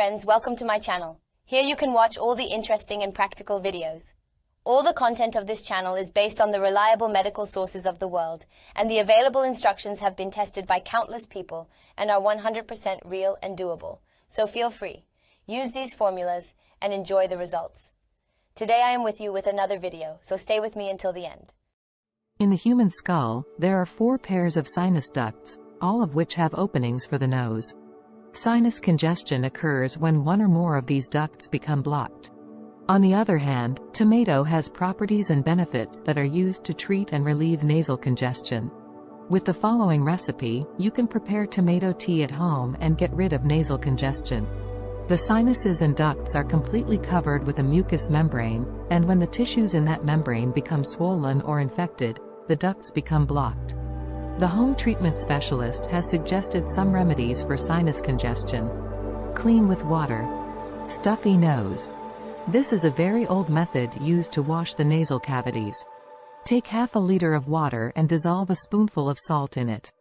friends, welcome to my channel. Here you can watch all the interesting and practical videos. All the content of this channel is based on the reliable medical sources of the world, and the available instructions have been tested by countless people and are 100% real and doable. So feel free, use these formulas, and enjoy the results. Today I am with you with another video, so stay with me until the end. In the human skull, there are 4 pairs of sinus ducts, all of which have openings for the nose. Sinus congestion occurs when one or more of these ducts become blocked. On the other hand, tomato has properties and benefits that are used to treat and relieve nasal congestion. With the following recipe, you can prepare tomato tea at home and get rid of nasal congestion. The sinuses and ducts are completely covered with a mucous membrane, and when the tissues in that membrane become swollen or infected, the ducts become blocked. The home treatment specialist has suggested some remedies for sinus congestion. Clean with water. Stuffy nose. This is a very old method used to wash the nasal cavities. Take half a liter of water and dissolve a spoonful of salt in it.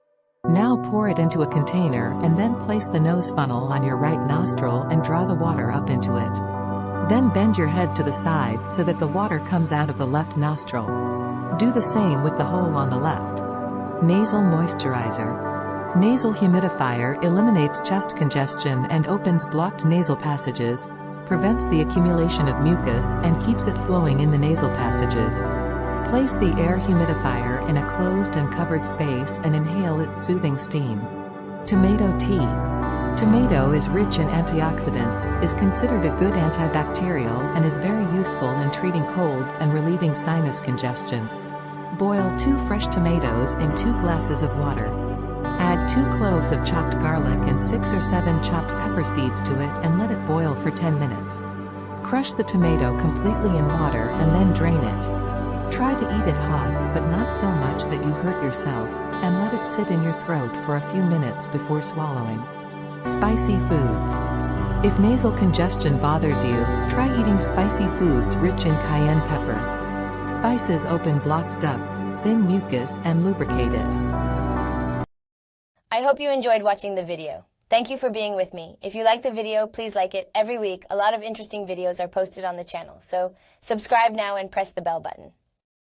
Now pour it into a container and then place the nose funnel on your right nostril and draw the water up into it. Then bend your head to the side so that the water comes out of the left nostril. Do the same with the hole on the left. Nasal moisturizer. Nasal humidifier eliminates chest congestion and opens blocked nasal passages, prevents the accumulation of mucus, and keeps it flowing in the nasal passages. Place the air humidifier in a closed and covered space and inhale its soothing steam. Tomato tea. Tomato is rich in antioxidants, is considered a good antibacterial, and is very useful in treating colds and relieving sinus congestion. Boil 2 fresh tomatoes in 2 glasses of water. Add 2 cloves of chopped garlic and 6 or 7 chopped pepper seeds to it and let it boil for 10 minutes. Crush the tomato completely in water and then drain it. Try to eat it hot, but not so much that you hurt yourself, and let it sit in your throat for a few minutes before swallowing. Spicy foods. If nasal congestion bothers you, try eating spicy foods rich in cayenne pepper. Spices open blocked ducts, thin mucus, and lubricate it. I hope you enjoyed watching the video. Thank you for being with me. If you like the video, please like it. Every week, a lot of interesting videos are posted on the channel, so subscribe now and press the bell button.